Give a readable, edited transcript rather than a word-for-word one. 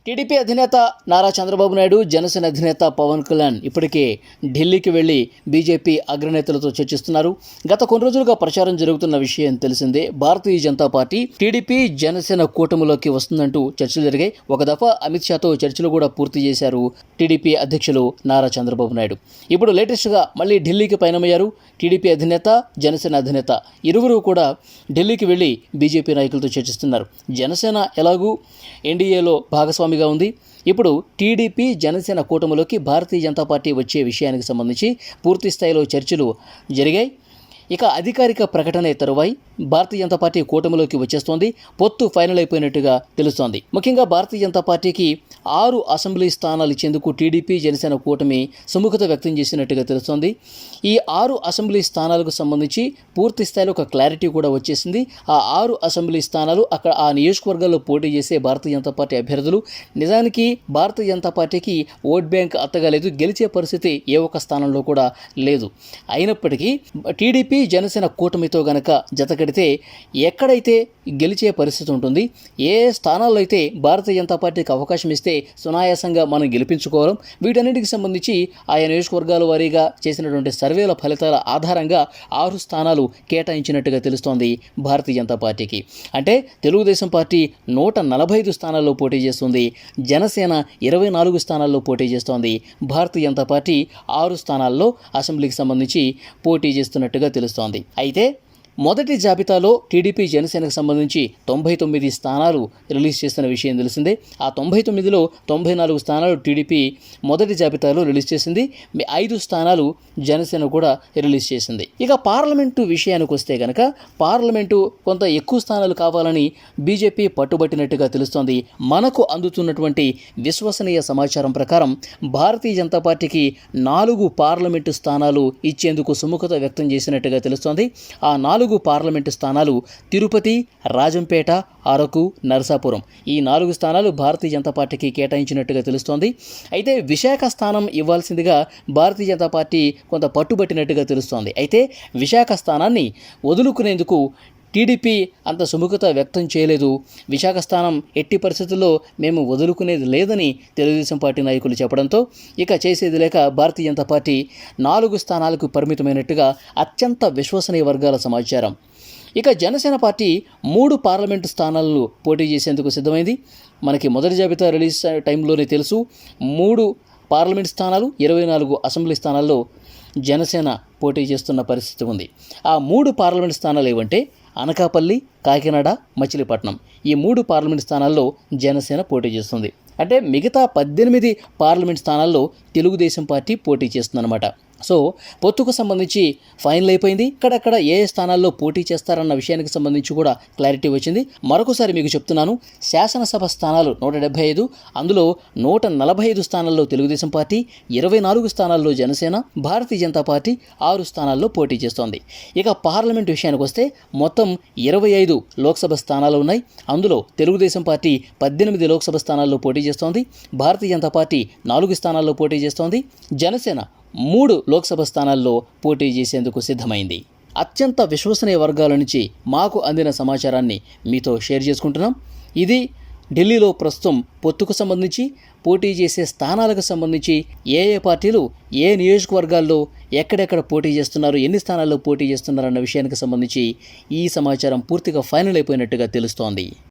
TDP అధినేత నారా చంద్రబాబు నాయుడు, జనసేన అధినేత పవన్ కళ్యాణ్ ఇప్పటికే ఢిల్లీకి వెళ్లి బీజేపీ అగ్రనేతలతో చర్చిస్తున్నారు. గత కొన్ని రోజులుగా ప్రచారం జరుగుతున్న విషయం తెలిసిందే. భారతీయ జనతా పార్టీ టీడీపీ జనసేన కూటమిలోకి వస్తుందంటూ చర్చలు జరిగాయి. ఒక దఫా అమిత్ షాతో చర్చలు కూడా పూర్తి చేశారు టీడీపీ అధ్యక్షులు నారా చంద్రబాబు నాయుడు. ఇప్పుడు లేటెస్ట్గా మళ్ళీ ఢిల్లీకి పయనమయ్యారు టీడీపీ అధినేత, జనసేన అధినేత. ఇరువురు కూడా ఢిల్లీకి వెళ్లి బీజేపీ నాయకులతో చర్చిస్తున్నారు. జనసేన ఎలాగూ ఎన్డీఏలో భాగస్వామిగా ఉంది. ఇప్పుడు టీడీపీ జనసేన కూటమిలోకి భారతీయ జనతా పార్టీ వచ్చే విషయానికి సంబంధించి పూర్తి స్థాయిలో చర్చలు జరిగాయి. ఇక అధికారిక ప్రకటన తరువాయి భారతీయ జనతా పార్టీ కూటమిలోకి వచ్చేస్తోంది. పొత్తు ఫైనల్ అయిపోయినట్టుగా తెలుస్తోంది. ముఖ్యంగా భారతీయ జనతా పార్టీకి 6 అసెంబ్లీ స్థానాలు ఇచ్చేందుకు టీడీపీ జనసేన కూటమి సుముఖత వ్యక్తం చేసినట్టుగా తెలుస్తోంది. ఈ 6 అసెంబ్లీ స్థానాలకు సంబంధించి పూర్తి స్థాయిలో ఒక క్లారిటీ కూడా వచ్చేసింది. ఆ 6 అసెంబ్లీ స్థానాలు అక్కడ ఆ నియోజకవర్గాల్లో పోటీ చేసే భారతీయ జనతా పార్టీ అభ్యర్థులు. నిజానికి భారతీయ జనతా పార్టీకి ఓట్ బ్యాంక్ అత్తగాలేదు. గెలిచే పరిస్థితి ఏ ఒక్క స్థానంలో కూడా లేదు. అయినప్పటికీ టీడీపీ జనసేన కూటమితో గనక జతకడితే ఎక్కడైతే గెలిచే పరిస్థితి ఉంటుంది, ఏ స్థానాల్లో అయితే భారతీయ జనతా పార్టీకి అవకాశం ఇస్తే సునాయాసంగా మనం గెలిపించుకోవడం, వీటన్నిటికి సంబంధించి ఆయా నియోజకవర్గాల వారీగా చేసినటువంటి సర్వేల ఫలితాల ఆధారంగా 6 స్థానాలు కేటాయించినట్టుగా తెలుస్తోంది భారతీయ జనతా పార్టీకి. అంటే తెలుగుదేశం పార్టీ 145 స్థానాల్లో పోటీ చేస్తుంది, జనసేన 24 స్థానాల్లో పోటీ చేస్తోంది. భారతీయ జనతా పార్టీ 6 స్థానాల్లో అసెంబ్లీకి సంబంధించి పోటీ చేస్తున్నట్టుగా తెలుస్తోంది. అయితే మొదటి జాబితాలో టీడీపీ జనసేనకు సంబంధించి 99 స్థానాలు రిలీజ్ చేస్తున్న విషయం తెలిసిందే. ఆ 99లో 94 స్థానాలు టీడీపీ మొదటి జాబితాలో రిలీజ్ చేసింది. 5 స్థానాలు జనసేన కూడా రిలీజ్ చేసింది. ఇక పార్లమెంటు విషయానికి వస్తే కనుక పార్లమెంటు కొంత ఎక్కువ స్థానాలు కావాలని బీజేపీ పట్టుబట్టినట్టుగా తెలుస్తోంది. మనకు అందుతున్నటువంటి విశ్వసనీయ సమాచారం ప్రకారం భారతీయ జనతా పార్టీకి 4 పార్లమెంటు స్థానాలు ఇచ్చేందుకు సుముఖత వ్యక్తం చేసినట్టుగా తెలుస్తోంది. ఆ 4 పార్లమెంటు స్థానాలు తిరుపతి, రాజంపేట, అరకు, నరసాపురం. ఈ 4 స్థానాలు భారతీయ జనతా పార్టీకి కేటాయించినట్టుగా తెలుస్తోంది. అయితే విశాఖ స్థానం ఇవ్వాల్సిందిగా భారతీయ జనతా పార్టీ కొంత పట్టుబట్టినట్టుగా తెలుస్తోంది. అయితే విశాఖ స్థానాన్ని వదులుకునేందుకు టీడీపీ అంత సుముఖత వ్యక్తం చేయలేదు. విశాఖ స్థానం ఎట్టి పరిస్థితుల్లో మేము వదులుకునేది లేదని తెలుగుదేశం పార్టీ నాయకులు చెప్పడంతో ఇక చేసేది లేక భారతీయ జనతా పార్టీ 4 స్థానాలకు పరిమితమైనట్టుగా అత్యంత విశ్వసనీయ వర్గాల సమాచారం. ఇక జనసేన పార్టీ 3 పార్లమెంటు స్థానాలను పోటీ చేసేందుకు సిద్ధమైంది. మనకి మొదటి జాబితా రిలీజ్ టైంలోనే తెలుసు. 3 పార్లమెంట్ స్థానాలు, 24 అసెంబ్లీ స్థానాల్లో జనసేన పోటీ చేస్తున్న పరిస్థితి ఉంది. ఆ 3 పార్లమెంట్ స్థానాలు ఏవంటే అనకాపల్లి, కాకినాడ, మచిలీపట్నం. ఈ 3 పార్లమెంట్ స్థానాల్లో జనసేన పోటీ చేస్తుంది. అంటే మిగతా 18 పార్లమెంట్ స్థానాల్లో తెలుగుదేశం పార్టీ పోటీ చేస్తుందన్నమాట. సో పొత్తుకు సంబంధించి ఫైనల్ అయిపోయింది. ఇక్కడక్కడ ఏ స్థానాల్లో పోటీ చేస్తారన్న విషయానికి సంబంధించి కూడా క్లారిటీ వచ్చింది. మరొకసారి మీకు చెప్తున్నాను, శాసనసభ స్థానాలు 175, అందులో 145 స్థానాల్లో తెలుగుదేశం పార్టీ, 24 స్థానాల్లో జనసేన, భారతీయ జనతా పార్టీ 6 స్థానాల్లో పోటీ చేస్తోంది. ఇక పార్లమెంట్ విషయానికి వస్తే మొత్తం 25 లోక్సభ స్థానాలు ఉన్నాయి. అందులో తెలుగుదేశం పార్టీ 18 లోక్సభ స్థానాల్లో పోటీ చేస్తోంది, భారతీయ జనతా పార్టీ 4 స్థానాల్లో పోటీ చేస్తోంది, జనసేన 3 లోక్సభ స్థానాల్లో పోటీ చేసేందుకు సిద్ధమైంది. అత్యంత విశ్వసనీయ వర్గాల నుంచి మాకు అందిన సమాచారాన్ని మీతో షేర్ చేసుకుంటున్నాం. ఇది ఢిల్లీలో ప్రస్తుతం పొత్తుకు సంబంధించి, పోటీ చేసే స్థానాలకు సంబంధించి ఏ పార్టీలు ఏ నియోజకవర్గాల్లో ఎక్కడెక్కడ పోటీ చేస్తున్నారు, ఎన్ని స్థానాల్లో పోటీ చేస్తున్నారు అన్న విషయానికి సంబంధించి ఈ సమాచారం పూర్తిగా ఫైనల్ అయిపోయినట్టుగా తెలుస్తోంది.